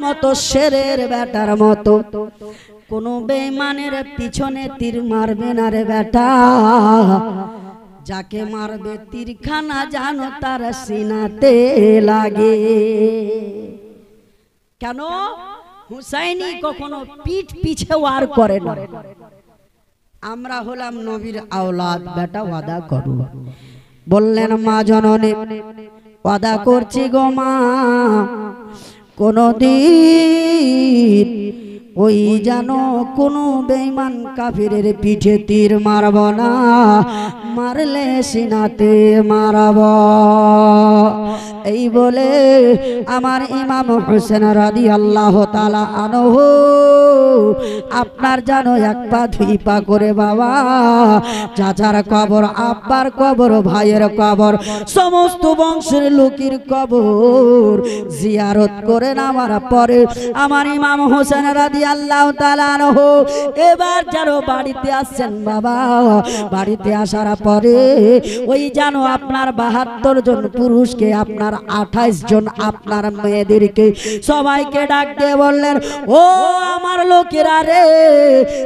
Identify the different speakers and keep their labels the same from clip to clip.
Speaker 1: মতো শেরের বেটার মতো কোনো বেঈমানের পিছনে তীর মারবে না রে বেটা। যাকে মারবে তীরখানা জানো তার সিনাতে লাগে। কেন? হুসাইনি কখনো পিঠ পিছে ওয়ার করে না। আমরা হলাম নবীর আওলাদ, বেটা ওয়াদা করো। বললেন মা জননী, ওয়াদা করছি গো মা, কোনদিন ওই জানো কোনো বেঈমান কাফিরের পিঠে তীর মারব না, মারলে সিনাতে মারব। এই বলে আমার ইমাম হোসেন রাদিয়াল্লাহু তাআলা আনহু আপনার জানো এক পা দুই পা করে বাবা চাচার কবর, আব্বার কবর, ভাইয়ের কবর, সমস্ত বংশের লোকের কবর জিয়ারত করে নামার পরে আমার ইমাম হোসেন রাদিয়াল্লাহু তাআলা আনহু এবার যারা বাড়িতে আসছেন বাবা, বাড়িতে আসার পরে ওই জানো আপনার ৭২ জন পুরুষকে, আপনার ২৮ জন আপনার মেয়েদেরকে সবাইকে ডাক দিয়ে বললেন, ও আমার লোকেরা রে,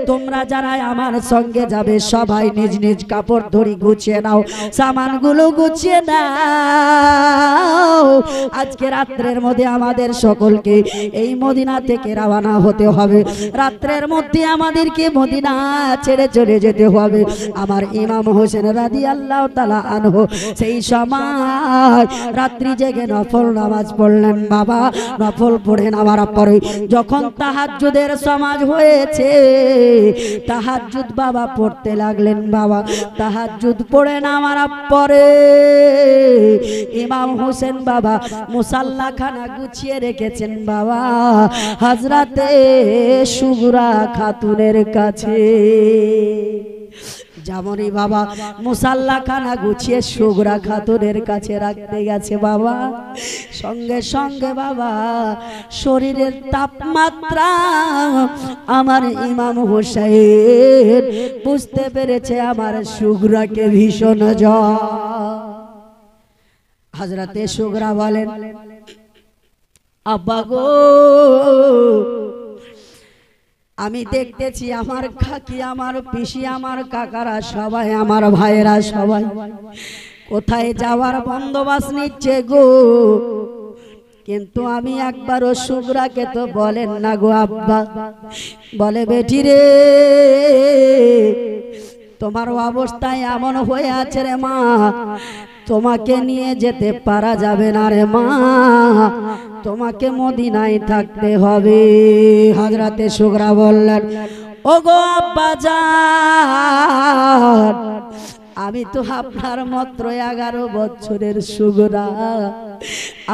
Speaker 1: তোমরা যারা আমার সঙ্গে যাবে সবাই নিজ নিজ কাপড় ধরি গুছিয়ে নাও, সামানগুলো গুছিয়ে নাও। আজকে রাত্রের মধ্যে আমাদের সকলকে এই মদিনা থেকে রওনা হতে হবে। রাত্রের মধ্যে আমাদেরকে মদিনা ছেড়ে চলে যেতে হবে। আমার ইমাম হোসেন রাদিয়াল্লাহু তাআলা আনহু সেই সময় রাত্রি জেগে নফল নামাজ পড়লেন বাবা। নফল পড়ে নামার পরে যখন তাহাজ্জুদের সমাজ হয়েছে, তাহাজ্জুদ বাবা পড়তে লাগলেন বাবা। তাহাজ্জুদ পড়ে নামার পরে ইমাম হোসেন বাবা মুসাল্লাখানা গুছিয়ে রেখেছেন বাবা হযরতে সুগরা খাতুনের কাছে। যেমনই বাবা মুসাল্লাখানা গুছিয়ে সুগরা খাতুনের কাছে রাখতে গেছে বাবা, সঙ্গে সঙ্গে বাবা শরীরের তাপমাত্রা আমার ইমাম হোসেন বুঝতে পেরেছে আমার সুগরাকে ভীষণ জ্বর। হযরতে সুগরা বলেন, আব্বা গো, আমি দেখতেছি আমার কাকি, আমার পিসি, আমার কাকারা সবাই, আমার ভাইয়েরা সবাই কোথায় যাওয়ার বন্দোবস্ত নিচ্ছে গো, কিন্তু আমি একবারও সুগরাকে তো বলেন না গো আব্বা। বলে, বেটি রে, তোমার অবস্থায় এমন হয়ে আছে রে মা, তোমাকে নিয়ে যেতে পারা যাবে না রে মা, তোমাকে মদিনায় থাকতে হবে। হযরতে সুগরা বললেন, ওগো আব্বা জান, আমি তো আপনার মাত্র 11 বছরের সুগরা,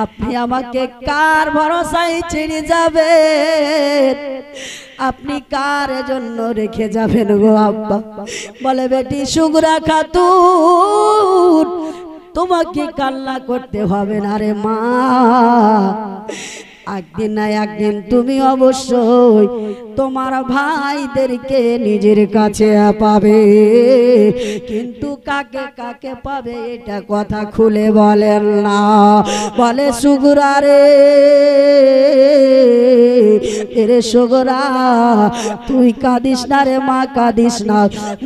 Speaker 1: আপনি আমাকে কার ভরসায় ছেড়ে যাবেন, আপনি কার জন্য রেখে যাবেন গো আব্বা? বলে, বেটি সুগরা খাতুন, তোমাকে কান্না করতে হবে না রে মা, একদিন না একদিন তুমি অবশ্যই তোমার ভাইদেরকে নিজের কাছে পাবে, কিন্তু কাকে কাকে পাবে এটা কথা খুলে বলেন না। বলে, সুগরা রে, এরে সুগরা, তুই কাঁদিস না রে মা, কাঁদিস না।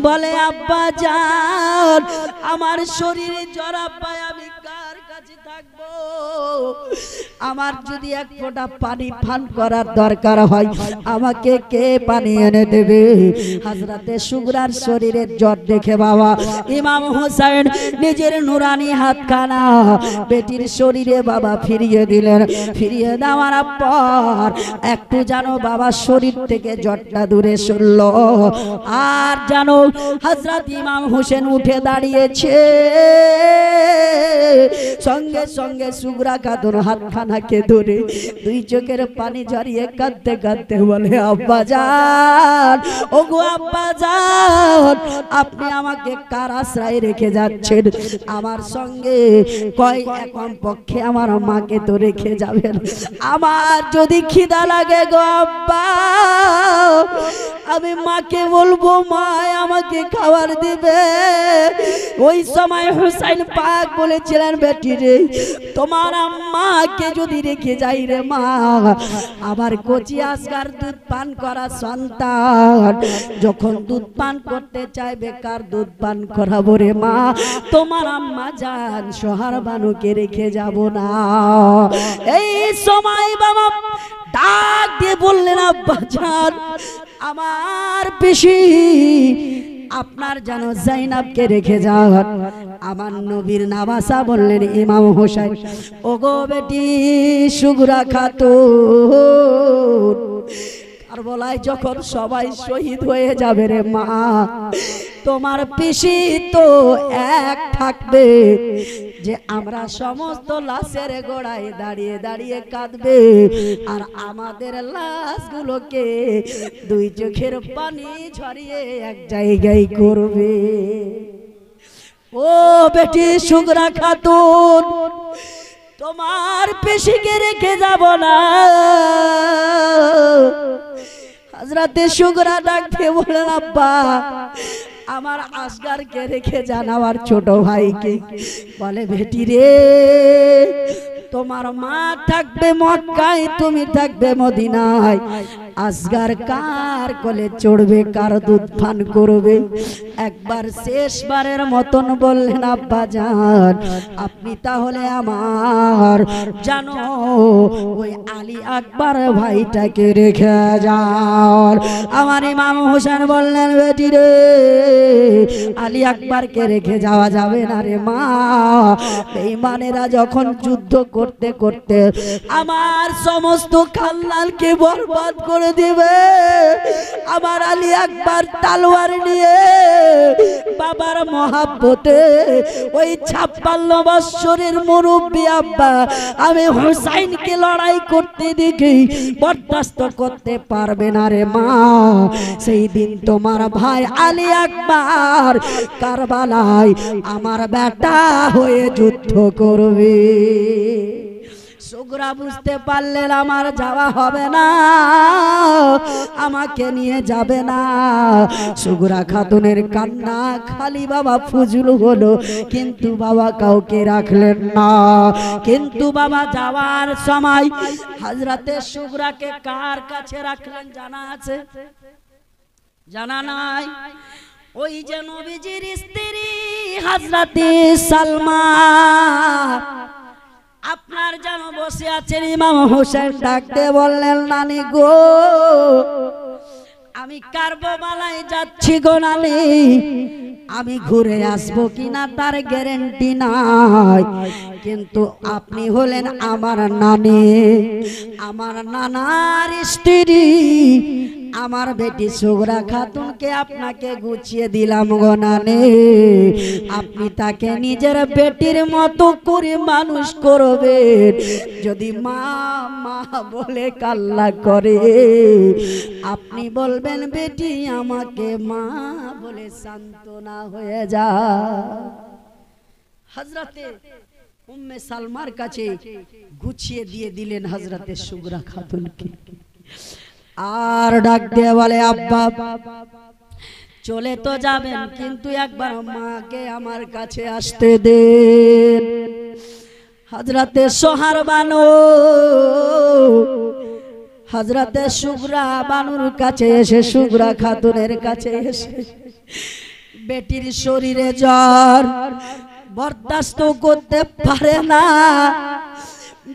Speaker 1: বলে, আব্বা জান, আমার শরীরে জ্বর আব্বা, আমি কার কাছে থাকবো? আমার যদি এক ফোঁটা পানি পান করার দরকার হয়, আমাকে কে পানি এনে দেবে? হযরতে সুগরার শরীরের জ্বর দেখে বাবা ইমাম হোসেন নিজের নুরানি হাতখানা বেটির শরীরে বাবা ফিরিয়ে দিলেন। ফিরিয়ে দেওয়ার পর একটু জানো বাবা শরীর থেকে জ্বরটা দূরে সরল। আর জানো হযরত ইমাম হোসেন উঠে দাঁড়িয়েছে, সঙ্গে সঙ্গে সুগরা খাতুন হাতখানাকে ধরে দুই চোখের পানি ঝরিয়ে কাঁদতে কাঁদতে বলে, আব্বা জান, ওগো আব্বা জান, আপনি আমাকে কার আশ্রয় রেখে যাচ্ছেন? আমার সঙ্গে কয় এখন পক্ষে আমার মাকে তো রেখে যাবেন, আমার যদি খিদা লাগে গো আব্বা, আমি মাকে বলবো মা আমাকে খাবার দিবে। ওই সময় হুসাইন পাক বলেছিলেন বেটি রে তোমার আম্মাকে যদি রেখে যাই রে মা, আবার কচি আসগার দুধ পান করা সন্তান যখন দুধ পান করতে চাইবে কার দুধ পান করাবো রে মা, তোমার আম্মা জান সোহার বানুকে রেখে যাব না। এই সময় বাবা ডাক দিয়ে বললেন আব্বা জান আমার পিসি আপনার যেন জাইনাবকে রেখে যান। আমার নবীর নামাসা বললেন ইমাম হোসেন ওগো বেটি সুগরা খাতুন, কারবালায় যখন সবাই শহীদ হয়ে যাবে রে মা, তোমার পিসি তো এক থাকবে যে আমরা সমস্ত লাশের গোড়ায় দাঁড়িয়ে দাঁড়িয়ে কাঁদবে আর আমাদের লাশগুলোকে দুই চোখের পানি ঝরিয়ে এক জায়গায় করবে। ও বেটি সুগরা খাতুন তোমার পিসিকে রেখে যাব না। হযরতে সুগরা ডাক দিয়ে বলেন আব্বা আমার আসগারকে রেখে যান আমার ছোট ভাইকে। বলে বেটি রে তোমার মা থাকবে মক্কায় তুমি থাকবে মদিনায়, আসগার কার কোলে চড়বে কার দুধ পান করবে। একবার শেষবারের মতন বললেন আব্বা জান আপনি তাহলে আমার জানো ওই আলী আকবর ভাইটাকে রেখে যান। আমার ইমাম হোসেন বললেন বেটি রে আলী আকবরকে রেখে যাওয়া যাবে না রে মা, বেঈমানেরা যখন যুদ্ধ করতে করতে আমার সমস্ত খানদানকে বরবাদ করে দিবে, আমার আলী আকবর তলোয়ার নিয়ে বাবার মহাব্বতে ওই 56 বছরের মুরব্বী আব্বা আমি হুসাইনকে লড়াই করতে দেখি বরদাস্ত করতে পারবে না রে মা। সেই দিন তোমার ভাই আলী আকবর কারবালায় আমার বেটা হয়ে যুদ্ধ করবে। সুগরা বুঝতে পারলেন আমার যাওয়া হবে না, আমাকে নিয়ে যাবে না। সুগরা খাতুনের কান্না খালি বাবা ফুজুল হলো, কিন্তু বাবা কাউকে রাখলেন না। কিন্তু বাবা যাওয়ার সময় হযরতে সুগরাকে কার কাছে রাখলেন জানা আছে? জানা নাই? ওই যে নবীজির স্ত্রী হযরতে সালমা আপনার যেন বসে আছেন। ইমাম হোসেন ডাকতে বললেন নানি গো আমি কারবালায় যাচ্ছি গো নানি, আমি ঘুরে আসবো কিনা তার গ্যারান্টি নাই, কিন্তু আপনি হলেন আমার নানি, আমার নানার স্ত্রী, আমার বেটি সুগরা খাতুনকে আপনাকে গুছিয়ে দিলাম গো নানি, আপনি তাকে নিজের বেটির মতো করে মানুষ করবেন। যদি মা মা বলে কাল্লা করে আপনি বলবেন বেটি আমাকে মা বলে সান্ত্বনা হয়ে যা। হযরতে উম্মে সালমার কাছে গুছিয়ে দিয়ে দিলেন হযরতে সুগরা খাতুনকে। আর ডাক দিয়ে বলে আব্বা চলে তো যাবেন কিন্তু একবার মাকে আমার কাছে আসতে দেন। হযরতে সোহার বানু হযরতে সুগরা বানুর কাছে এসে সুগরা খাতুনের কাছে এসে বেটির শরীরে জ্বর বরদাস্ত করতে পারে না,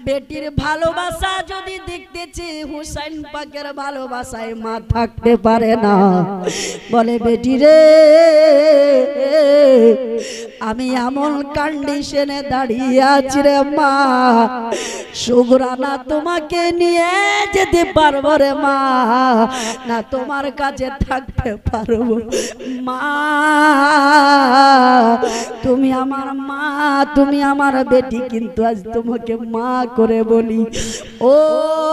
Speaker 1: বেটির ভালোবাসা যদি দেখতেছে হুসাইন পাকের ভালোবাসায় মা থাকতে পারে না। বলে বেটি রে আমি এমন কন্ডিশনে দাঁড়িয়ে আছি রে মা, সুগরা না তোমাকে নিয়ে যেতে পারবো রে মা, না তোমার কাছে থাকতে পারবো মা, তুমি আমার মা, তুমি আমার বেটি, কিন্তু আজ তোমাকে মা করে বলি ও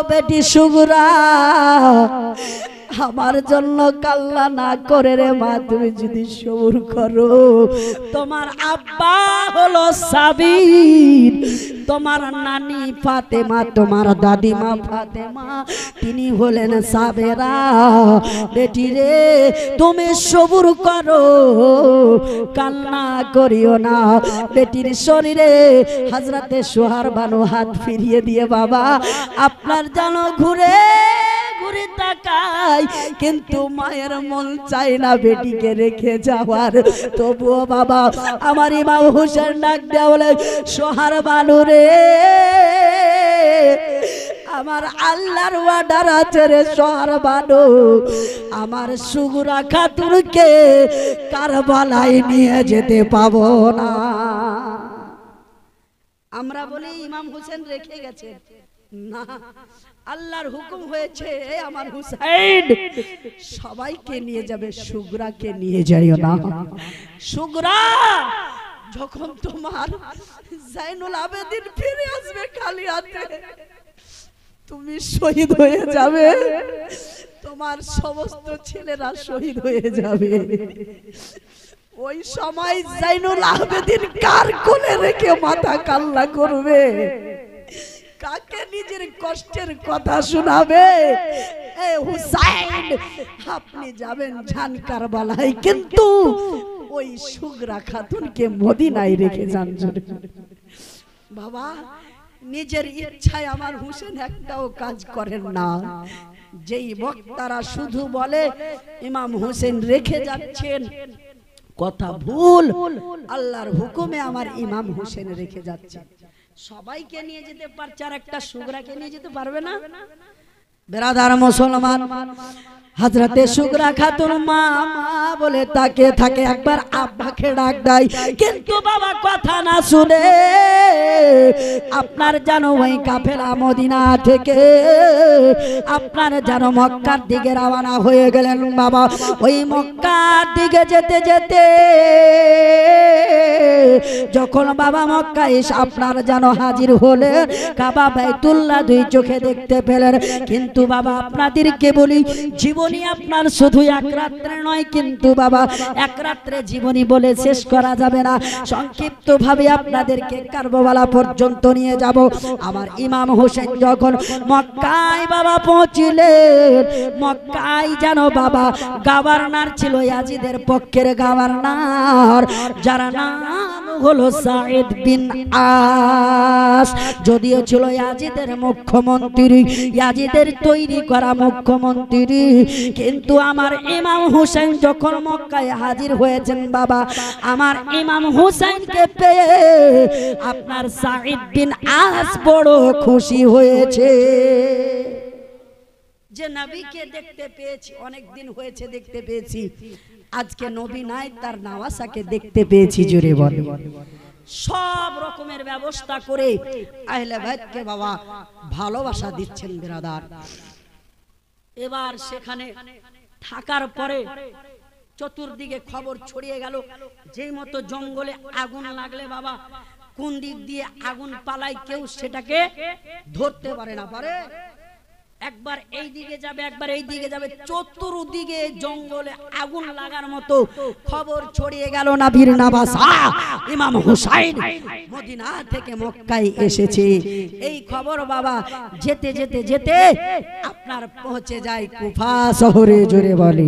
Speaker 1: বেটি সুগরা আমার জন্য কাল্লা না করে রে মা, তুমি যদি সবুর করো। তোমার আব্বা হলো সাবির, তোমার নানি ফাতেমা, তোমার দাদিমা ফাতেমা, তিনি হলেন সাবেরা। বেটি রে তুমি সবুর করো, কান্না করিও না। বেটির শরীরে হযরতে সোহার বানু হাত ফিরিয়ে দিয়ে বাবা আপনার জানো ঘুরে ঘুরে তাকাই, কিন্তু মায়ের মন চায় না বেটিকে রেখে যাওয়ার। তবুও বাবা আমার ইমাম হোসেন ডাক দেয়া বলে, সোহার বানু রে, আমার আল্লাহর ওয়ার্ডার আছে রে সোহার বানু, আমার সুগুরা খাতুনকে কারবালায় নিয়ে যেতে পাবো না। আমরা বলি ইমাম হোসেন রেখে গেছে, না, আল্লাহর হুকুম হয়েছে আমার হুসাইন সবাইকে নিয়ে যাবে, সুগরাকে নিয়ে যাইও না। সুগরা যখন তোমার জাইনুল আবেদিন ফিরে আসবে খালি হাতে, তুমি শহীদ হয়ে যাবে, তোমার সমস্ত ছেলেরা শহীদ হয়ে যাবে। ওই সময় জাইনুল আবেদিন কার কোলে রেখে মাথা কান্না করবে, কাকে নিজের কষ্টের কথা শোনাবে? এ হুসাইন আপনি যাবেন জান কারবালায়, কিন্তু ওই সুগরা খাতুনকে মদিনায় রেখে যান। বাবা নিজের ইচ্ছায় আমার হুসেন একটাও কাজ করেন না। যেই বক্তারা শুধু বলে ইমাম হোসেন রেখে যাচ্ছেন, কথা ভুল। আল্লাহর হুকুমে আমার ইমাম হোসেন রেখে যাচ্ছে। সবাইকে নিয়ে যেতে পারছে, আর একটা সুগরাকে নিয়ে যেতে পারবে না? বেরাদার মুসলমান, হযরতে সুগরা খাতুন মা মা বলে তাকে থাকে, একবার আব্বাকে ডাক দেয়, কিন্তু বাবা কথা না শুনে আপনার জানো ওই কাফেলা মদিনা থেকে আপনার জানো মক্কার দিকে রওনা হয়ে গেলেন। বাবা ওই মক্কার দিকে যেতে যেতে যখন বাবা মক্কায় এসে আপনার জানো হাজির হলেন, কাবা বাইতুল্লাহ দুই চোখে দেখতে পেলেন। কিন্তু বাবা আপনাদেরকে বলি, জীবনী আপনার শুধু এক রাত্রে নয়, কিন্তু বাবা এক রাত্রে জীবনী বলে শেষ করা যাবে না। সংক্ষিপ্ত ভাবে আপনাদেরকে কারবালা পর্যন্ত নিয়ে যাব। আমার ইমাম হোসেন যখন মক্কায় বাবা পৌঁছিলেন, মক্কায় জানো বাবা গভর্নর ছিল ইয়াজিদের পক্ষের গভর্নর, যার নাম হলো সাঈদ বিন আস। যদিও ছিল ইয়াজিদের মুখ্যমন্ত্রী, ইয়াজিদের তৈরি করা মুখ্যমন্ত্রী, কিন্তু আমার ইমাম হোসেন যখন মক্কায় হাজির হয়েছেন বাবা, আমার ইমাম হোসেনকে পেয়ে আপনার সাঈদ বিন আস বড় খুশি হয়েছে যে নবীকে দেখতে পেয়েছি। অনেক দিন হয়েছে দেখতে পেয়েছি, আজকে নবী নাই, তার নওয়াসাকে দেখতে পেয়েছি। জোরে বল। সব রকমের ব্যবস্থা করে আহলে বাইতকে বাবা ভালোবাসা দিচ্ছেন বিরাদার। এবার সেখানে থাকার পরে চতুর্দিকে খবর ছড়িয়ে গেল, যেই মতো জঙ্গলে আগুন লাগলে বাবা কোন দিক দিয়ে আগুন পালায় কেউ সেটাকে ধরতে পারে না। পারে একবার এই দিকে যাবে, একবার এই দিকে যাবে, চতুর্দিকে জঙ্গলে আগুন লাগার মতো খবর ছড়িয়ে গেল। নবীর নওয়াসা ইমাম হুসাইন মদিনা থেকে মক্কায় এসেছে। এই খবর বাবা যেতে যেতে যেতে আপনার পৌঁছে যায় কুফা শহরে। জোরে বলে।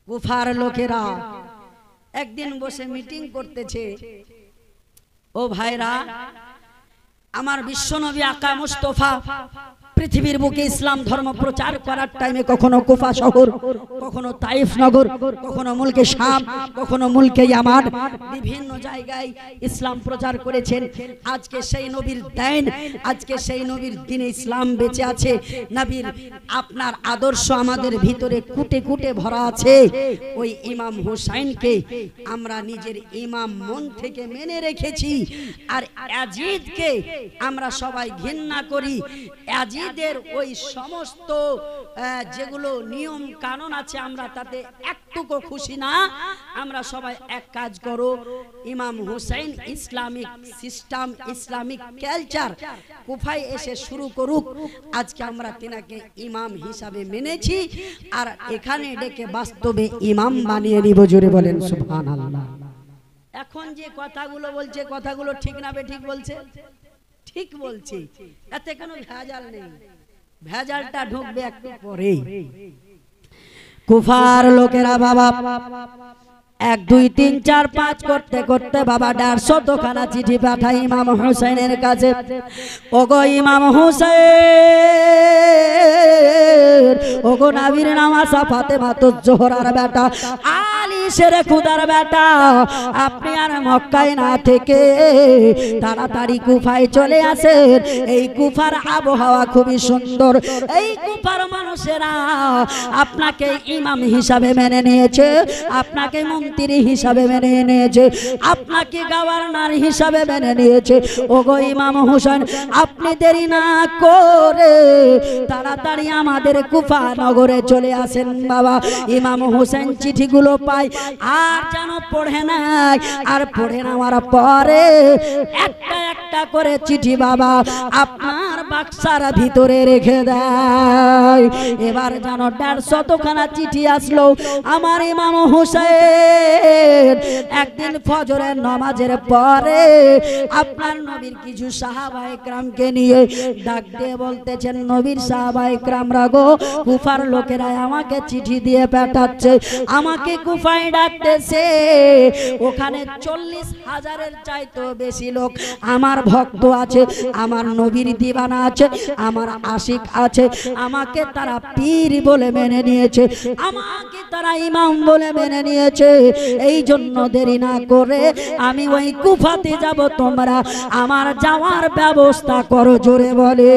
Speaker 1: কুফার লোকেরা একদিন বসে মিটিং করতেছে, ও ভাইরা, আমার বিশ্বনবী আকা মুস্তাফা পৃথিবীর বুকে ইসলাম ধর্ম প্রচার করার টাইমে কখনো কুফা শহর, কখনো তাইফ নগর, কখনো মুলকে শাম, কখনো মুলকে ইয়ামান, বিভিন্ন জায়গায় ইসলাম প্রচার করেছেন। আজকে সেই নবীর দেন, আজকে সেই নবীর দিনে ইসলাম বেঁচে আছে। নবীর আপনার আদর্শ আমাদের ভিতরে কুটে কুটে ভরা আছে। ওই ইমাম হুসাইনকে আমরা নিজের ইমাম মন থেকে মেনে রেখেছি, আর ইয়াজিদকে আমরা সবাই ঘৃণা করি। ইয়াজিদ নাবিদের ওই সমস্ত যেগুলো নিয়ম কানুন আছে আমরা তাতে একটুকু খুশি না। আমরা সবাই এক কাজ করো, Imam Hussain Islamic system Islamic culture কুফায় এসে শুরু করুক। আজকে আমরা তিনাকে ইমাম হিসাবে মেনেছি আর এখানে ডেকে বাস্তবে ইমাম বানিয়ে নিব। জোরে বলেন সুবহানাল্লাহ। এখন যে কথাগুলো বলছে কথাগুলো ঠিক না বেঠিক বলছে? ঠিক বলছে, এতে কোনো ভেজাল নেই। ভেজালটা ঢুকবে একটু পরেই। কুফার লোকেরা বাবা 1 2 3 4 5 করতে করতে বাবা 150 খানা চিঠি পাঠায় ইমাম হুসাইনের কাছে। ওগো ইমাম হুসাইন, ওগো নবীর নামাজা ফাতেমা তো জোহরার বেটা, আলী শেরে খুদার বেটা, আপনি আর মক্কায় না থেকে তাড়াতাড়ি কুফায় চলে আসেন। এই কুফার আবহাওয়া খুবই সুন্দর। এই কুফার মানুষেরা আপনাকে ইমাম হিসাবে মেনে নিয়েছে, আপনাকে মন্ত্রী হিসাবে মেনে নিয়েছে, আপনাকে গভর্নর হিসাবে মেনে নিয়েছে। ওগো ইমাম হুসাইন, আপনি দেরি না করে তাড়াতাড়ি আমাদের কুফা নগরে চলে আসেন বাবা। ইমাম হুসাইন চিঠিগুলো পায় আর যেন পড়ে নাই, আর পড়ে নেওয়ার পরে একটা একটা করে চিঠি বাবা আপনার বাক্সার ভিতরে রেখে দেয়। এবার যেন 150 খানা চিঠি আসলো। আমার ইমাম হুসাইন একদিন ফজরের নামাজের পরে আপনার নবীর কিছু সাহাবায়ে কেরামকে নিয়ে ডাক দিয়ে বলতেছেন, নবীর সাহাবায়ে কেরামরা গো, কুফার লোকেরা আমাকে চিঠি দিয়ে পাঠাচ্ছে, আমাকে কুফায় ডাকতেছে। ওখানে 40,000-এর চাইতে বেশি লোক আমার ভক্ত আছে, আমার নবীর দিওয়ানা আছে, আমার আশিক আছে। আমাকে তারা পীর বলে মেনে নিয়েছে, আমাকে তারা ইমাম বলে মেনে নিয়েছে। এই জন্য দেরি না করে আমি ওই কুফাতে যাব, তোমরা আমার যাওয়ার ব্যবস্থা করো। জোরে বলে।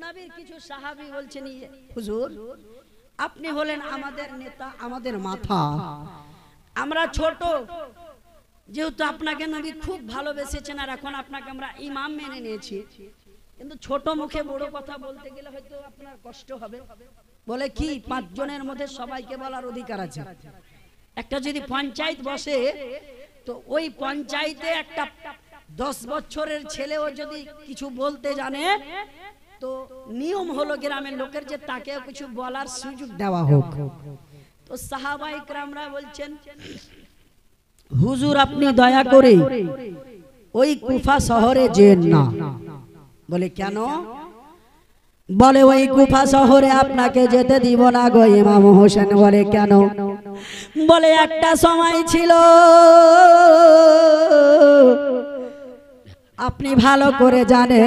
Speaker 1: নবীর কিছু সাহাবী বলছেন, হুজুর আপনি হলেন আমাদের নেতা, আমাদের মাথা, আমরা ছোট, যেহেতু আপনাকে নবী খুব ভালোবেসেছেন আর এখন আপনাকে আমরা ইমাম মেনে নিয়েছি, কিন্তু ছোট মুখে বড় কথা বলতে গেলে হয়তো আপনার কষ্ট হবে। বলে কি 5 জনের মধ্যে সবাইকে বলার অধিকার আছে। একটা যদি পঞ্চায়েত বসে তো ওই পঞ্চায়েতে একটা 10 বছরের ছেলেও যদি কিছু বলতে জানে তো নিয়ম হলো গ্রামের লোকের যে তাকেও কিছু বলার সুযোগ দেওয়া হোক। তো সাহাবায়ে কেরামরা বলছেন, হুজুর আপনি দয়া করে ওই কুফা শহরে যেন না। বলে কেন? বলে ওই কুফা শহরে আপনাকে যেতে দিব না গো ইমাম হোসেন। বলে কেন? বলে একটা সময় ছিল, আপনি ভালো করে জানে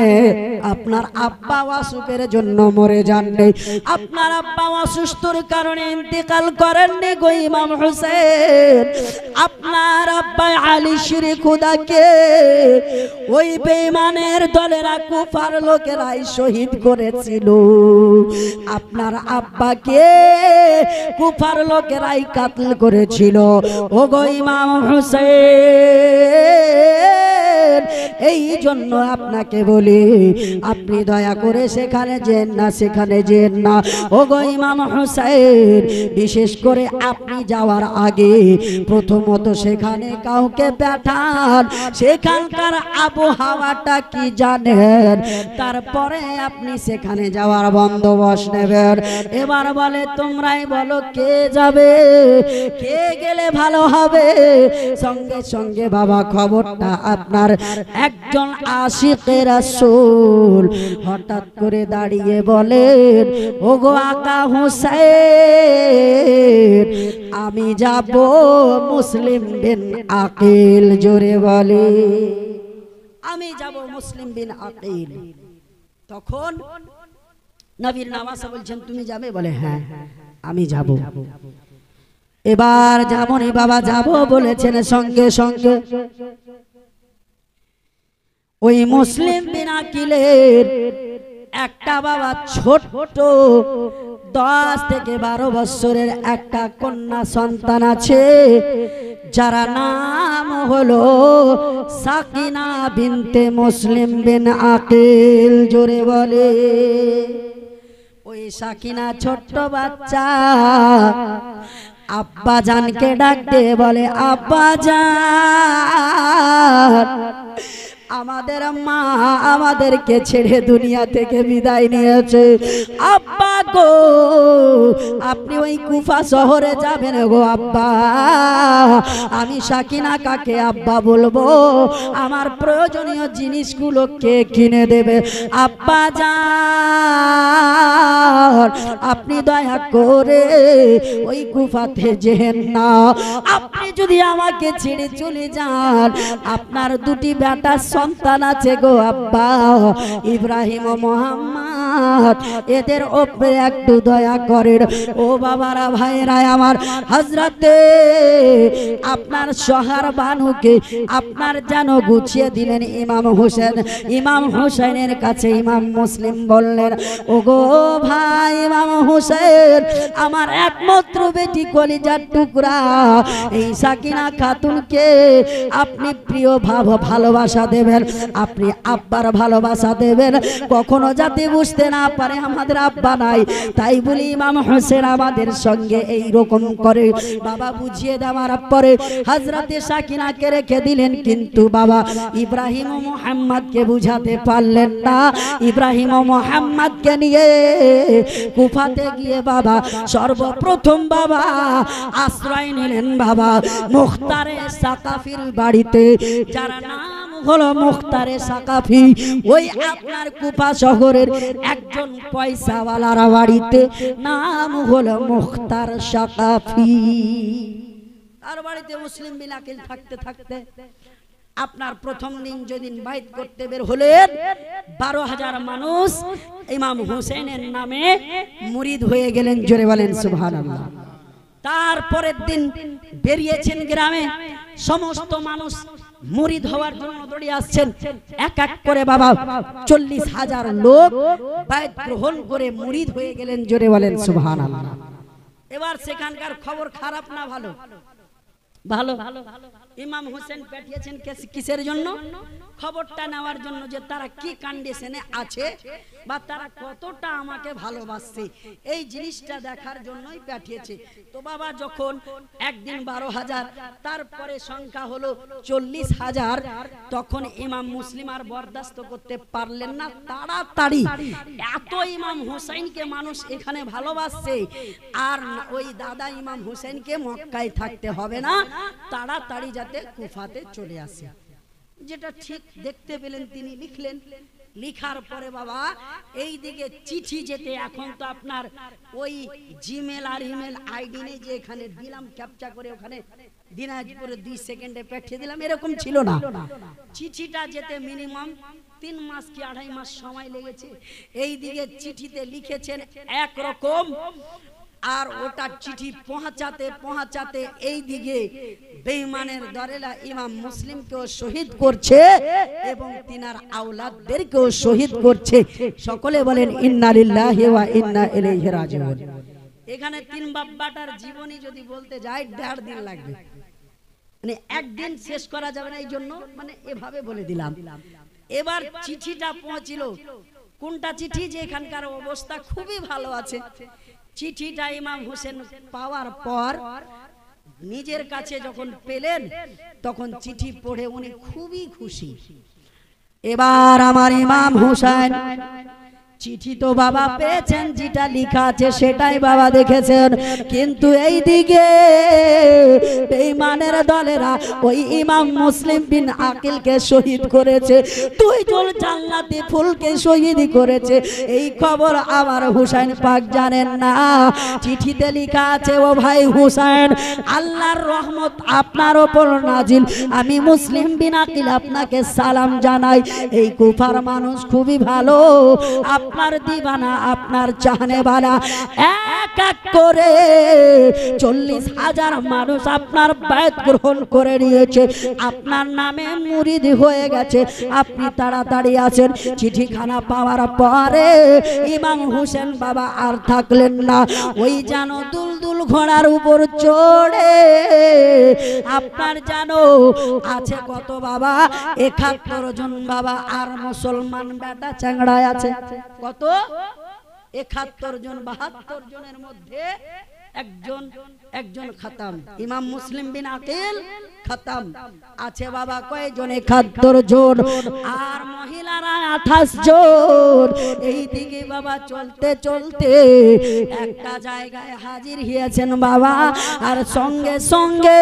Speaker 1: আপনার আব্বা অসুখের জন্য মরে যাননি, আপনার আব্বা অসুস্থর কারণে ইন্তেকাল করেননি গো ইমাম হোসেন। আপনার আব্বা আলী শিরে খুদাকে ওই বেঈমানের দলেরা কুফার লোকেরাই শহীদ করেছিল। আপনার আব্বাকে কুফার লোকেরাই কাতল করেছিল। ও গো ইমাম হোসেন, এই জন্য আপনাকে বলি আপনি দয়া করে সেখানে যেন না, সেখানে যেন না। ও গো ইমাম হোসেন, বিশেষ করে আপনি যাওয়ার আগে প্রথমত সেখানে কাউকে পাঠান, সেখানকার আবহাওয়াটা কি জানেন, তারপরে আপনি সেখানে যাওয়ার বন্দোবস্ত নেবেন। এবার বলে তোমরাই বলো কে যাবে, কে গেলে ভালো হবে। সঙ্গে সঙ্গে বাবা খবরটা আপনার একজন আশিকে রাসূল হঠাৎ করে দাঁড়িয়ে বলেন, ওগো আকা হোসেন, আমি যাব মুসলিম বিন আকিল। জোরে বলে, আমি যাব মুসলিম বিন আকিল। তখন নবীর নামাজ বলছেন, তুমি যাবে? বলে হ্যাঁ আমি যাব। এবার যেমনই বাবা যাব বলেছেন, সঙ্গে সঙ্গে ওই মুসলিম বিন আকিলের একটা বাবা ছোট 10 থেকে 12 বছরের একটা কন্যা সন্তান আছে, যারা নাম হলো সাকিনা বিনতে মুসলিম বিন আকিল, জোরে বলে। ওই সাকিনা ছোট্ট বাচ্চা আব্বা জানকে ডাকতে বলে, আব্বা জান, আমাদের মা আমাদেরকে ছেড়ে দুনিয়া থেকে বিদায় নিয়েছে। আব্বা গো, আপনি ওই কুফা শহরে যাবেন গো আব্বা। আমি সাকিনা কাকে আব্বা বলবো? আমার প্রয়োজনীয় জিনিসগুলো কে কিনে দেবে? আব্বা যান, আপনি দয়া করে ওই কুফাতে যেন না। আপনি যদি আমাকে ছেড়ে চলে যান, আপনার দুটি বেটা সন্তান আছে গো আব্বা, ইব্রাহিম ও মোহাম্মদ, এদের উপরে একটু দয়া করেন। ও বাবারা, ভাইরা আমার, হযরতে আপনার সোহার বানুকে আপনার যেন গুছিয়ে দিলেন ইমাম হোসেন। ইমাম হোসেনের কাছে ইমাম মুসলিম বললেন, ও গো ভাই ইমাম হোসেন, আমার একমাত্র বেটি কলিজার টুকরা এই সাকিনা খাতুনকে আপনি প্রিয় ভালোবাসা দেবেন, আপনি আব্বার ভালোবাসা দেবেন, কখনো যাতে বুঝতে না পারে আমাদের আব্বা নাই। তাই বলি ইমাম হোসেন আমাদের সঙ্গে এই রকম করে বাবা বুঝিয়ে দেওয়ার পরে হযরতে সাকিনাকে রেখে দিলেন। কিন্তু বাবা ইব্রাহিম ও মুহাম্মদকে বুঝাতে পারলেন না। ইব্রাহিম ও মুহাম্মদকে নিয়ে কুফাতে গিয়ে বাবা সর্বপ্রথম বাবা আশ্রয় নিলেন বাবা মুখতারে সাকাফির বাড়িতে, যার নাম হলো মুখতারে সাকাফি। ওই আপনার কুফা শহরের একজন পয়সাওয়ালার বাড়িতে, নাম হলো মুখতার সাকাফি। তার বাড়িতে মুসলিম বিন আকিল থাকতে থাকতে আপনার প্রথম দিন যেদিন বাইত করতে বের হলেন, 12,000 মানুষ ইমাম হোসেনের নামে মুরিদ হয়ে গেলেন, জোরে বলেন সুবহানাল্লাহ। তারপরের দিন বেরিয়েছেন গ্রামে, সমস্ত মানুষ মুরিদ হওয়ার জন্য দৌড়ে আসছেন। এক এক করে বাবা 40,000 লোক বাইত গ্রহণ করে মুরিদ হয়ে গেলেন, জোরে বলেন সুবহানাল্লাহ। এবার সেখানকার খবর খারাপ না ভালো? ভালো। ইমাম হোসেন পাঠিয়েছেন কিসের জন্য? খবরটা নেওয়ার জন্য, যে তারা কি কন্ডিশনে আছে বা তারা কতটা আমাকে ভালোবাসছে, এই জিনিসটা দেখার জন্যই পাঠিয়েছে। তো বাবা যখন একদিন 12,000, তারপরে সংখ্যা হলো 40,000, তখন ইমাম মুসলিম আর বরদাস্ত করতে পারলেন না। তাড়াতাড়ি এত ইমাম হোসেনকে মানুষ এখানে ভালোবাসছে, আর ওই দাদা ইমাম হোসেনকে মক্কায় থাকতে হবে না, তাড়াতাড়ি যাতে কুফাতে চলে আসে। যেটা ঠিক দেখতে পেলেন তিনি লিখলেন। লিখার পরে বাবা এই দিকে চিঠি যেতে, এখন তো আপনার ওই জিমেল আর ইমেল আইডি নেই যে এখানে দিলাম ক্যাপচা করে ওখানে দিনাজপুরে 2 সেকেন্ডে পাঠিয়ে দিলাম, এরকম ছিল না। চিঠিটা যেতে মিনিমাম 3 মাস কি 2.5 মাস সময় লেগেছে। এই দিকে চিঠিতে লিখেছেন একরকম, আর ওটা চিঠি পৌঁছাতে পৌঁছাতে এই দিকে বেঈমানের দরেলা ইমাম মুসলিমকেও শহীদ করছে এবং তিনার আওলাদদেরকেও শহীদ করছে। সকলে বলেন ইন্না লিল্লাহি ওয়া ইন্না ইলাইহি রাজিউন। এখানে 3 বাব্বাটার জীবনী যদি বলতে যাই 1.5 দিন লাগবে, মানে একদিন শেষ করা যাবে না, এই জন্য মানে এভাবে বলে দিলাম। এবার চিঠিটা পৌঁছিল। কোনটা চিঠি? যে এখানকার অবস্থা খুবই ভালো আছে। চিঠিটা ইমাম হোসেন পাওয়ার পর নিজের কাছে যখন পেলেন, তখন চিঠি পড়ে উনি খুবই খুশি। এবার আমার ইমাম হোসেন চিঠি তো বাবা পেয়েছেন, যেটা লেখা আছে সেটাই বাবা দেখেছেন, কিন্তু এই দিকে বেঈমানের দলেরা ওই ইমাম মুসলিম বিন আকিলকে শহীদ করেছে, 2 জন জান্নাতি ফুলকে শহীদ করেছে। এই খবর আমার হুসাইন পাক জানেন না। চিঠিতে লেখা আছে, ও ভাই হুসাইন, আল্লাহর রহমত আপনার উপর নাজিল, আমি মুসলিম বিন আকিল আপনাকে সালাম জানাই। এই কুফার মানুষ খুবই ভালো, আপনার দিবানা, আপনার চাহনেওয়ালা এক এক করে 40,000 মানুষ আপনার বায়াত গ্রহণ করে নিয়েছে, আপনার নামে মুরিদ হয়ে গেছে। আপনি তাড়াতাড়ি আছেন। চিঠিখানা পাওয়ার পরে ইমাম হোসেন বাবা আর থাকলেন না। ওই যেন দুলদুল ঘোড়ার উপর চড়ে আপনার জানো আছে কত বাবা, 71 জন বাবা, আর মুসলমান বেটা চ্যাংড়ায় আছে কত, 71 জন। 72 জনের মধ্যে একজন খাতাম, ইমাম মুসলিম বিন আকিল খাতাম আছে বাবা। কয়জন? 71 জন। আর মহিলারা 28 জন। এই দিকে বাবা চলতে চলতে একটা জায়গায় হাজির হয়েছেন বাবা। আর সঙ্গে সঙ্গে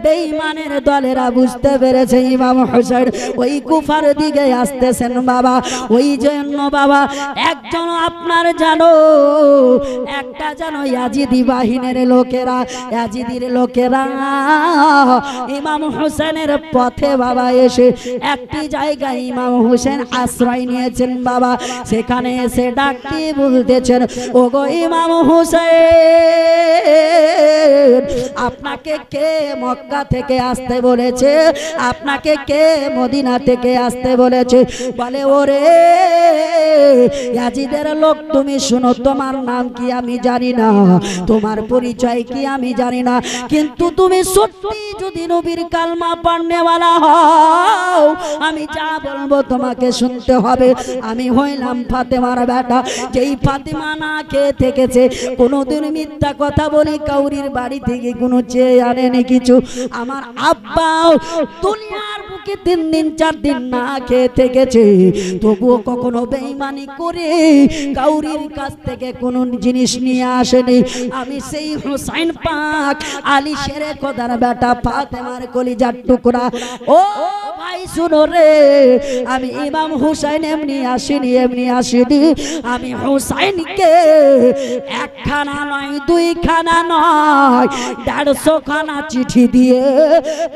Speaker 1: বেঈমানের দলেরা বুঝতে পেরেছে ইমাম হোসেন ওই কুফার দিকে আসতেছেন বাবা। ওই জন্য বাবা একজন আপনার জানো একটা জানো ইয়াজিদি বাহিনীর লোকেরা, ইয়াজিদির লোকেরা ইমাম হোসেনের পথে বাবা এসে একটি জায়গায় ইমাম হোসেন আশ্রয় নিয়েছেন বাবা। সেখানে এসে ডাকতে বলতেছেন, ওগো ইমাম হোসেন, আপনাকে কে মক্কা থেকে আসতে বলেছে? আপনাকে কে মদিনা থেকে আসতে বলেছে? বলে, ওরে ইয়াজিদের লোক, তুমি শুনো, তোমার নাম কি আমি জানি না, তোমার পরিচয় কি আমি জানি না, কিন্তু তুমি সত্যি যদি নবীর কালমা পড়নেওয়ালা হও, আমি যা বলবো তোমাকে শুনতে হবে। আমি হইলাম ফাতেমার বেটা, যেই ফাতেমা না খেয়ে থেকেছে, কোনোদিন মিথ্যা কথা বলি কাউরির বাড়ি থেকে কোনো চেয়ে আনেনি কিছু। আমার আব্বাও দুনিয়ার বুকে 3 দিন 4 দিন না খেয়ে থেকেছে, তবুও কখনো বেঈমানি করে কাউরির কাছ থেকে কোনো জিনিস নিয়ে আসেনি। আমি সেই হুসাইন পাক আলী শেরে খোদার বেটা, ফাতেমার কলিজার টুকরা। ও ভাই শুনো রে, আমি ইমাম হুসাইন এমনি আসিনি, আমি হুসাইনকে 1 খানা নয় 2 খানা নয় 150 খানা চিঠি দিয়ে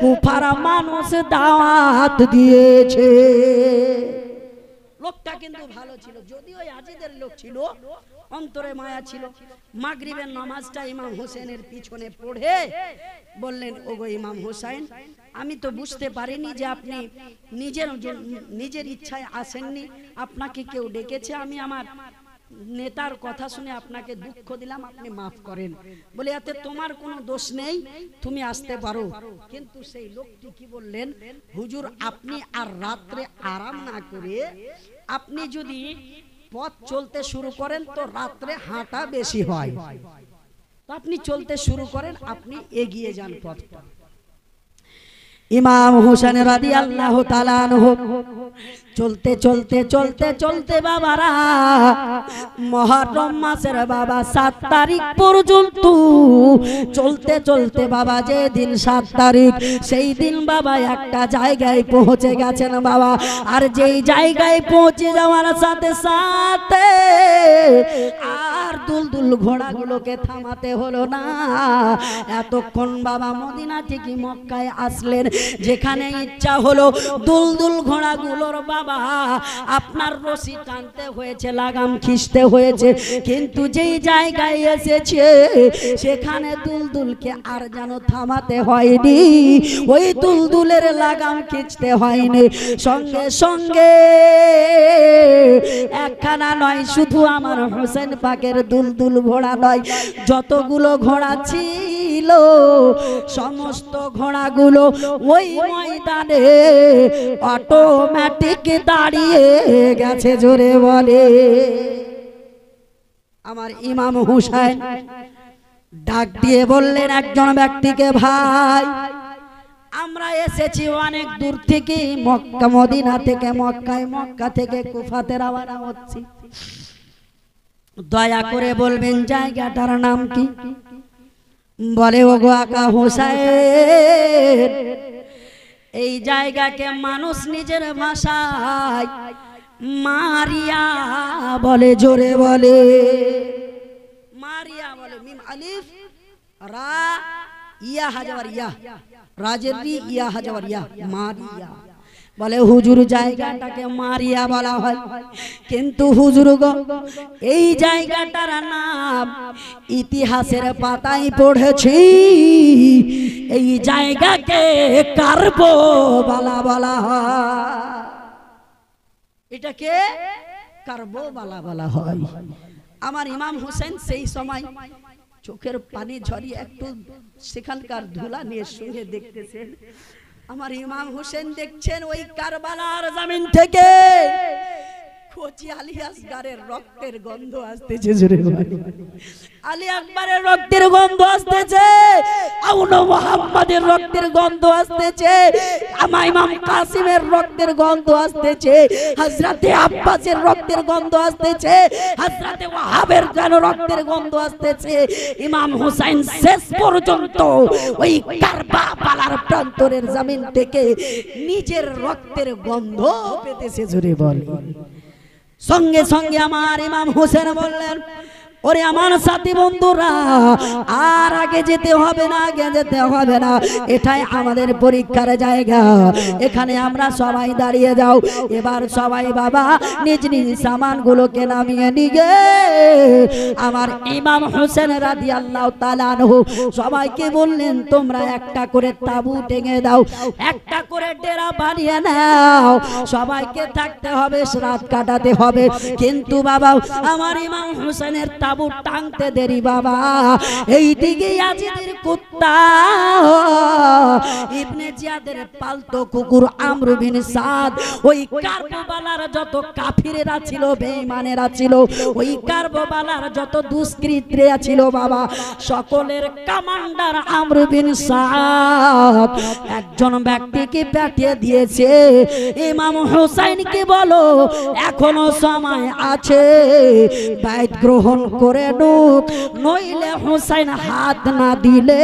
Speaker 1: কুফার মানুষ দাওয়াত দিয়েছে। লোকটা কিন্তু ভালো ছিল, যদিও ইয়াজিদের লোক ছিল, অন্তরে মায়া ছিল। মাগরিবের নামাজটা ইমাম হোসেনের পিছনে পড়ে বললেন, ওগো ইমাম হোসেন, আমি তো বুঝতে পারিনি যে আপনি নিজের ইচ্ছায় আসেননি, আপনাকে কেউ ডেকেছে। আমি আমার নেতার কথা শুনে আপনাকে দুঃখ দিলাম, আপনি মাফ করেন। বলে, এতে তোমার কোনো দোষ নেই, তুমি আসতে পারো। কিন্তু সেই লোকটি কি বললেন, হুজুর, আপনি আর রাত্রে আরাম না করে আপনি যদি পথ চলতে শুরু করেন তো রাত্রে হাঁটা বেশি হয়, তো আপনি চলতে শুরু করেন, আপনি এগিয়ে যান পথটা। ইমাম হোসেন রাদিয়াল্লাহু তাআলা আনহু চলতে চলতে চলতে চলতে বাবারা মুহররম মাসের বাবা 7 তারিখ পর্যন্ত চলতে চলতে বাবা যে দিন 7 তারিখ, সেই দিন বাবা একটা জায়গায় পৌঁছে গেছেন বাবা। আর যেই জায়গায় পৌঁছে যাওয়ার সাথে সাথে আর দুলদুল ঘোড়াগুলোকে থামাতে হলো না। এতক্ষণ বাবা মদিনা থেকে মক্কায় আসলেন, যেখানে ইচ্ছা হলো দুলদুল ঘোড়াগুলোর বাবা আপনার রশি টানতে হয়েছে, লাগাম খিঁচতে হয়েছে। কিন্তু যেই জায়গায় এসেছে সেখানে দুলদুলকে আর যেন থামাতে হয়নি, ওই দুলদুলের লাগাম খিঁচতে হয়নি। সঙ্গে সঙ্গে একখানা নয়, শুধু আমার হোসেন পাকের দুলদুল ঘোড়া নয়, যতগুলো ঘোড়া ছিল সমস্ত ঘোড়াগুলো ওই ময়দানে অটোমেটিক দাঁড়িয়ে গেছে। জোরে বলে আমার ইমাম হুসাইন ডাক দিয়ে বললেন একজন ব্যক্তিকে, ভাই, আমরা এসেছি অনেক দূর থেকে, মক্কা মদিনা থেকে, মক্কা থেকে কুফাতে রওনা হচ্ছি, দয়া করে বলবেন জায়গাটার নাম কি? বলে, ওগো আকা হোসেন, এই জায়গাকে মানুষ নিজের ভাষায় মারিয়া বলে। জোরে বলে মারিয়া বলে, মিম আলিফ রা ইয়া হাজার ইয়া, রাজের ইয়া হাজার ইয়া, মারিয়া। বলে হুজুর জায়গাটাকে মারিয়া বলা হয়, কিন্তু হুজুর গো এই জায়গাটার নাম ইতিহাসের পাতায় পড়েছি, এই জায়গাকে কারবালা বলা হয়। এটাকে কারবালা বলা হয়। আমার ইমাম হোসেন সেই সময় চোখের পানি ঝরিয়ে একটু সেখানকার ধুলা নিয়ে সঙ্গে দেখতেছেন। আমার ইমাম হোসেন দেখছেন ওই কারবালার জমিন থেকে কোচি আলী আসগারের রক্তের গন্ধ আসতেছে, জোরে বলো। আলী আকবরের রক্তের গন্ধ আসতেছে, আউনো মুহাম্মাদের রক্তের গন্ধ আসতেছে, আমার ইমাম কাসিমের রক্তের গন্ধ আসতেছে, হযরতে আব্বাসের রক্তের গন্ধ আসতেছে, হযরতে ওয়াহাবের যেন রক্তের গন্ধ আসতেছে। ইমাম হুসাইন শেষ পর্যন্ত ওই কারবালার প্রান্তরের জমিন থেকে নিজের রক্তের গন্ধ পেতেছে, জোরে বলো। সঙ্গে সঙ্গে আমার ইমাম হোসেন বললেন, ওরে আমার সাথী বন্ধুরা, আর আগে যেতে হবে না, আগে যেতে হবে না, এটাই আমাদের পরীক্ষার জায়গা, এখানে আমরা সবাই দাঁড়িয়ে যাও। এবার সবাই বাবা নিজ নিজ সামানগুলোকে নামিয়ে নিয়ে আমার ইমাম হোসেন রাদিয়াল্লাহু তাআলা আনহু সবাইকে বললেন, তোমরা একটা করে তাবু টেঙে দাও, একটা করে ডেরা বানিয়ে নাও, সবাইকে থাকতে হবে, রাত কাটাতে হবে। কিন্তু বাবা আমার ইমাম হোসেনের তাবু টাংতে দেরি বাবা, এই দিকে ইয়াজিদের কুত্তা ইবনে জিয়াদের পালতো কুকুর আমর বিন সাদ, ওই কারবালার যত কাফিরেরা ছিল, বেঈমানেরা ছিল, ওই কারবালার যত দুষ্কৃতীরা ছিল বাবা, সকলের কমান্ডার আমর বিন সাদ একজন ব্যক্তিকে পাঠিয়ে দিয়েছে, ইমাম হুসাইনকে বলো এখনো সময় আছে, বাইত গ্রহণ করে নুক, নইলে হুসাইন হাত না দিলে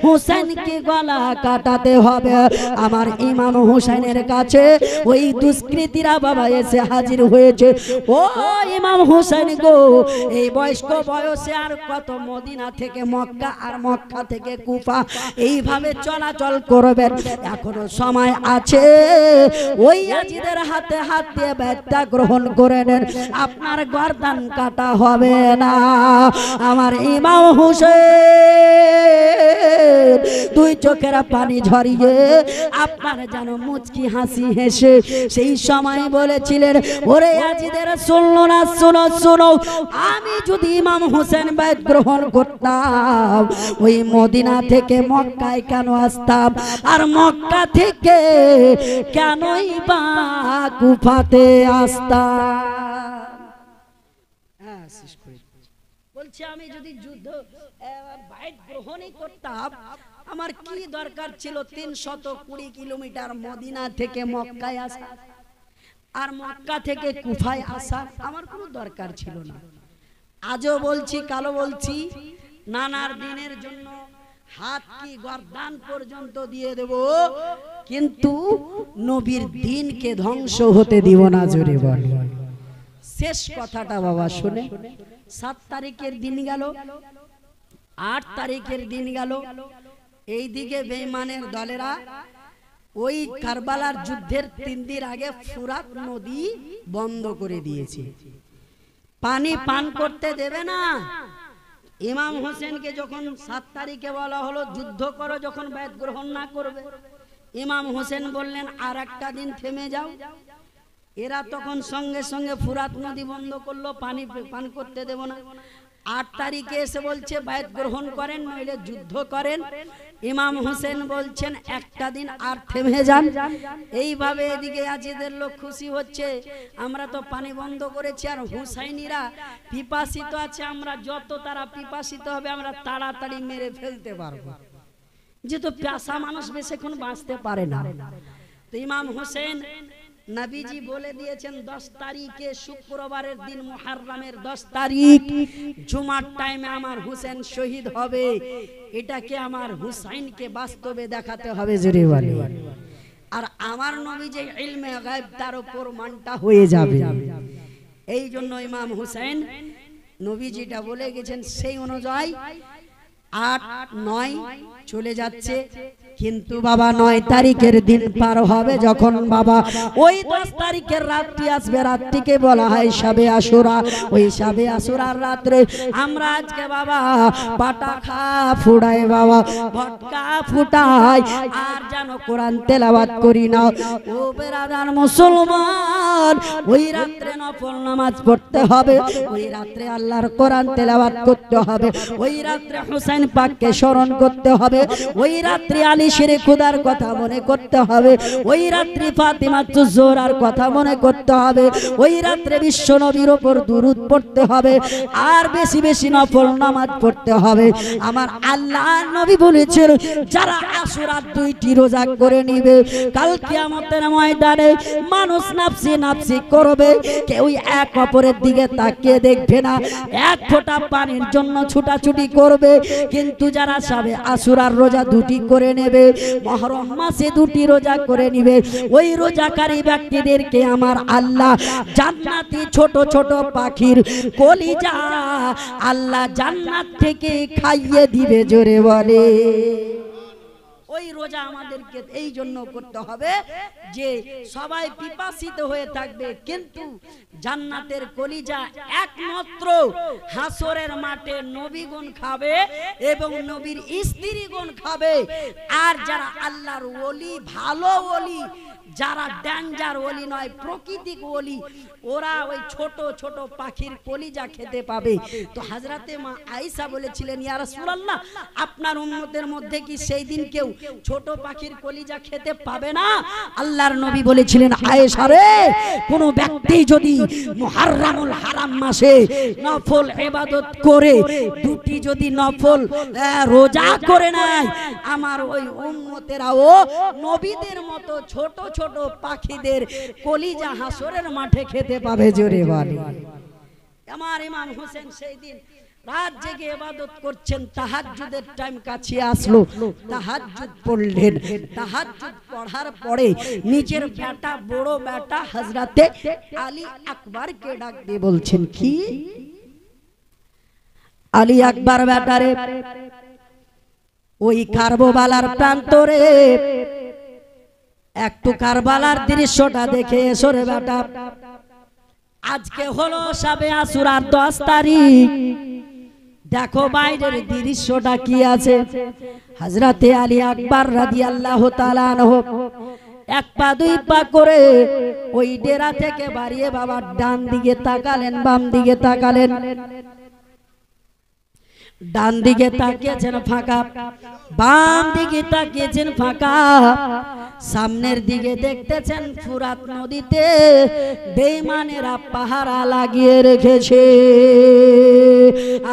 Speaker 1: হুসাইনকে গলা কাটাতে হবে। আমার ইমাম হুসাইনের কাছে ওই দুষ্কৃতীরা বাবা এসে হাজির হয়েছে। ও ইমাম হুসাইন গো, এই বয়স্ক বয়সে আর কত মদিনা থেকে মক্কা আর মক্কা থেকে কুফা এইভাবে চলাচল করবেন, এখনো সময় আছে, ওই ইয়াজিদের হাতে হাত দিয়ে বাইতটা গ্রহণ করে নেন, আপনার গর্দান কাটা হবে না। আমার ইমাম হোসেন দুই চোখের পানি ঝরিয়ে আপনার যেন মুচকি হাসি হেসে সেই সময় বলেছিলেন, ওরে ইয়াজিদের শুনলো না, শোনো শোনো, আমি যদি ইমাম হোসেন বাইত গ্রহণ করতাম, ওই মদিনা থেকে মক্কায় কেন আসতাম, আর মক্কা থেকে কেনই বা কুফাতে আসতাম। বলছে আমি যদি যুদ্ধ বাইত গ্রহণই করতাম, আমার কি দরকার ছিল 320 কিলোমিটার মদিনা থেকে মক্কায় আসা, আর মক্কা থেকে কুফায় আসা আমার কোনো দরকার ছিল না। আজও বলছি, কালো বলছি, নানার দিনের জন্য হাত কি গর্দান পর্যন্ত দিয়ে দেব, কিন্তু নবীর দিনকে ধ্বংস হতে দিব না, জোরে বল। শেষ কথাটা বাবা শুনে, 7 তারিখের দিন গেল, 8 তারিখের দিন গেল, এই দিকে বেঈমানের দলেরা ওই কারবালার যুদ্ধের 3 দিন আগে ফুরাত নদী বন্ধ করে দিয়েছে, পানি পান করতে দেবে না। ইমাম হোসেনকে যখন 7 তারিখে বলা হলো যুদ্ধ করো, যখন বাইত গ্রহণ না করবে, ইমাম হোসেন বললেন আর একটা দিন থেমে যাও। এরা তখন সঙ্গে সঙ্গে ফুরাত নদী বন্ধ করলো, পানি পান করতে দেব না। 8 তারিখে এসে বলছে বাইত গ্রহণ করেন নইলে যুদ্ধ করেন। ইমাম হোসেন বলছেন একটা দিন আর থেমে যান। এইভাবে এদিকে আজিদের লোক খুশি হচ্ছে, আমরা তো পানি বন্ধ করেছি, আর হুসাইনিরা পিপাসিত আছে, আমরা যত তারা পিপাসিত হবে আমরা তাড়াতাড়ি মেরে ফেলতে পারবো, যেহেতু প্যাসা মানুষ বেশিক্ষণ বাঁচতে পারে না। তো ইমাম হোসেন নবীজি বলে দিয়েছেন 10 তারিখে, শুক্রবারের দিন মুহররমের 10 তারিখ জুমার টাইমে আমার হুসেন শহীদ হবে, এটাকে আমার হুসাইনকে বাস্তবে দেখাতে হবে, জোরে বলে। আর আমার নবী যে ইলমে গায়ব তার উপর মানটা হয়ে যাবে। এই জন্য ইমাম হুসাইন নবীজিটা বলে গেছেন, সেই অনুযায়ী 8, 9 চলে যাচ্ছে, কিন্তু বাবা 9 তারিখের দিন পার হবে যখন বাবা ওই 10 তারিখের রাতটি আসবে, রাতটিকে বলা হয় শাবে আশুরা। ওই শাবে আশুরার রাত্রে আমরা আজকে বাবা পাটাখা ফুটাই, বাবা ভটকা ফুটাই, আর যেন কোরআন তেলাওয়াত করি না। ও বেরাদার মুসলমান, ওই রাত্রে নফল নামাজ পড়তে হবে, ওই রাত্রে আল্লাহর কোরআন তেলাওয়াত করতে হবে, ওই রাত্রে হুসাইন পাককে স্মরণ করতে হবে, ওই রাত্রে আলী শেরে খুদার কথা মনে করতে হবে, ওই রাত্রে ফাতিমা জোহরার কথা মনে করতে হবে, ওই রাত্রে বিশ্ব নবীর উপর দুরূদ পড়তে হবে, আর বেশি বেশি নফল নামাজ পড়তে হবে। আমার আল্লাহ নবী বলেছেন, যারা আশুরার 2টি রোজা করে নিবে, কাল কিয়ামতের ময়দানে মানুষ নাফসি নাফসি করবে, কেউ এক অপরের দিকে তাকিয়ে দেখবে না, এক ফোঁটা পানির জন্য ছুটাছুটি করবে। কিন্তু যারা শাবে আশুরার রোজা 2টি করে নেবে, মুহররম মাসে 2টি রোজা করে নিবে, ওই রোজাকারী ব্যক্তিদেরকে আমার আল্লাহ জান্নাতি ছোট ছোট পাখির কলিজা আল্লাহ জান্নাত থেকে খাইয়ে দিবে। জোরে বলে। ওই রোজা আমাদেরকে এই জন্য করতে হবে যে সবাই পিপাসিত হয়ে থাকবে, কিন্তু জান্নাতের কলিজা একমাত্র হাসরের মাঠে নবীগণ খাবে এবং নবীর স্ত্রীগণ খাবে। আর যারা আল্লাহর ওলি, ভালো ওলি, যারা ডেঞ্জার ওলি নয়, প্রকৃতিক ওলি, ওরা ওই ছোট ছোট পাখির কলিজা খেতে পাবে। তো হযরতে মা আয়েশা বলেছিলেন, ইয়া রাসূলুল্লাহ, আপনার উম্মতের মধ্যে কি সেই দিন কেউ ছোট পাখির কলিজা খেতে পাবে না? আল্লাহর নবী বলেছিলেন, আয়েশা রে, কোন ব্যক্তি যদি মুহররমুল হারাম মাসে নফল ইবাদত করে 2টি যদি নফল রোজা করে নেয়, আমার ওই উম্মতেরাও নবীদের মতো ছোট ছোট পাখিদের কলিজা হাসরের মাঠে খেতে পাবে। জোরে বলে। আমার ইমাম হোসেন সেই দিন রাত জেগে ইবাদত করছেন, তাহাজ্জুদের টাইম কাছে আসলো, তাহাজ্জুদ পড়লেন। তাহাজ্জুদ পড়ার পরে নিজের বেটা, বড় বেটা হযরতে আলী আকবরকে ডাক দিয়ে বলছেন, কি আলী আকবর বেটারে, ওই কারবালার প্রান্তরে একটু কারবালার দৃশ্যটা দেখে এসো রে বেটা। আজকে হলো শাবে আশুরার 10 তারিখ, দেখো বাইরের দৃশ্যটা কি আছে। হযরতে আলী আকবর রাদিয়াল্লাহু তাআলা আনহু 1 পা 2 পা করে ওই ডেরা থেকে বাড়িয়ে বাবা ডান দিকে তাকালেন, বাম দিকে তাকালেন। ডান দিকে তাকিয়েছেন ফাঁকা, বাম দিকে তাকিয়েছেন ফাঁকা, সামনের দিকে দেখতেছেন ফুরাত নদীতে বেঈমানেরা পাহারা লাগিয়ে রেখেছে।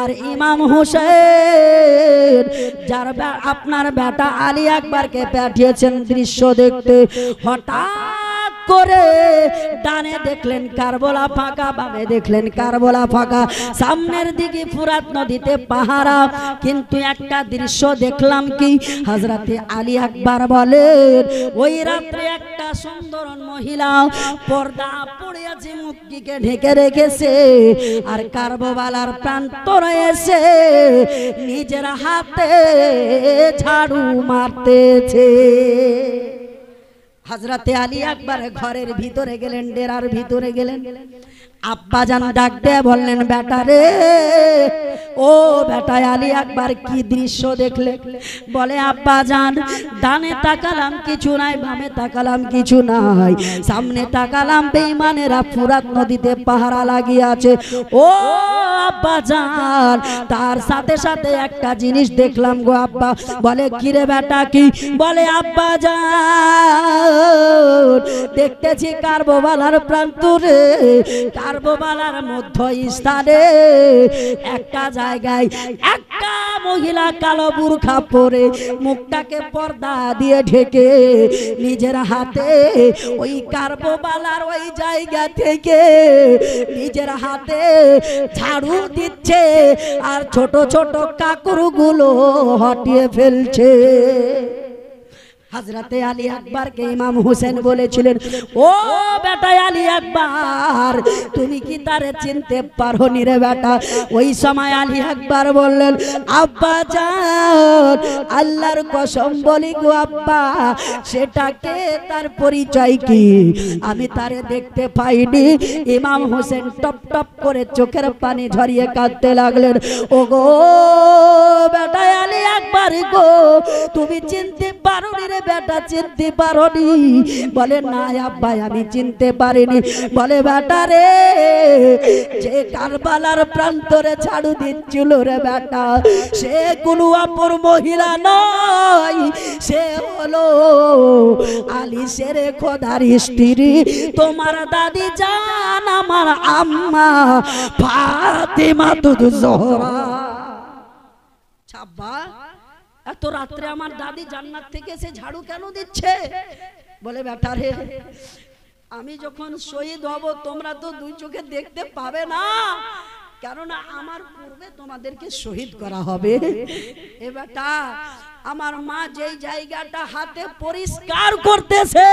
Speaker 1: আর ইমাম হোসেন, যার আপনার বেটা আলী আকবরকে পাঠিয়েছেন দৃশ্য দেখতে, হঠাৎ করে ডানে দেখলেন কারবালা ফাঁকা, বামে দেখলেন কারবালা ফাঁকা, সামনের দিকে ফুরাত নদীতে পাহারা। কিন্তু একটা দৃশ্য দেখলাম কি, হযরতে আলী আকবর বলেন, ওই রাত্রে একটা সুন্দর মহিলা পর্দা পড়ে আছে, মুখটিকে ঢেকে রেখেছে, আর কারবালার প্রান্তরে এসে নিজের হাতে ঝাড়ু মারতেছে। হযরতে আলী আকবর ঘরের ভিতরে গেলেন, ডেরার ভিতরে গেলেন। আব্বাজান ডাক দিয়ে বললেন, বেটা রে, ও বেটা আলী আকবর, কি দৃশ্য দেখলে? বলে, আব্বাজান, ডানে তাকালাম কিছু নাই, বামে তাকালাম কিছু নাই, সামনে তাকালাম বেঈমানেরা ফুরাত নদীতে পাহারা লাগিয়ে আছে। ও আব্বাজান, তার সাথে সাথে একটা জিনিস দেখলাম গো আব্বা। বলে, কি রে বেটা কি? বলে, আব্বাজান, দেখতেছি কারবালার প্রান্তরে, কারবালার মধ্য স্থানে একটা জায়গায় একটা মহিলা কালো বুরখা পরে, মুখটাকে পর্দা দিয়ে ঢেকে, নিজের হাতে ওই কারবালার ওই জায়গা থেকে নিজের হাতে ঝাড়ু দিচ্ছে, আর ছোট ছোট কাকরগুলো হটিয়ে ফেলছে। হযরতে আলী আকবরকে ইমাম হোসেন বলেছিলেন, ও বেটা আলী আকবর, তুমি কি তারে চিনতে পারোনি রে বেটা? ওই সময় আলী আকবর বললেন, আব্বা জান, আল্লাহর কসম বলি গো আব্বা, সেটাকে তার পরিচয় কি? আমি তারে দেখতে পাইনি। ইমাম হোসেন টপ টপ করে চোখের পানি ঝরিয়ে কাঁদতে লাগলেন। ও গো বেটা আলী আকবর গো, তুমি চিনতে পারোনি রে বেটা, চিনতে পারোনি? বলে না আব্বা, আমি চিনতে পারিনি। বলে বেটা রে, যে কারবালার প্রান্তরে ঝাড়ু দিচ্ছিল রে বেটা, সে কোনো অপর মহিলা নয়, সে হলো আলী শেরে খোদার স্ত্রী, তোমার দাদি জান, আমার আম্মা ফাতেমা জোহরা। ছাব্বা, এত রাত্রে আমার দাদি জান্নাত থেকে এসে ঝাড়ু কেন দিচ্ছে? বলে বেটা রে, আমি যখন শহীদ হব তোমরা তো দুই চোখে দেখতে পাবে না, কেননা আমার পূর্বে তোমাদেরকে শহীদ করা হবে। এ বেটা, আমার মা যেই জায়গাটা হাতে পরিষ্কার করতেছে,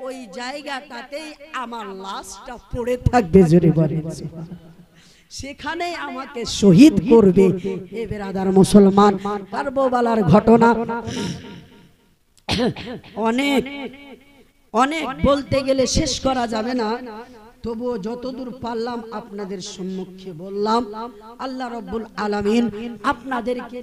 Speaker 1: ওই জায়গাটাতেই আমার লাশটা পড়ে থাকবে। জোরে বলেন, সেখানে আমাকে শহীদ করবে। এ বেরাদার মুসলমান, কারবালার ঘটনা অনেক অনেক বলতে গেলে শেষ করা যাবে না, তবুও যতদূর পারলাম আপনাদের সম্মুখে বললাম। আল্লাহ রাব্বুল আলামিন আপনাদেরকে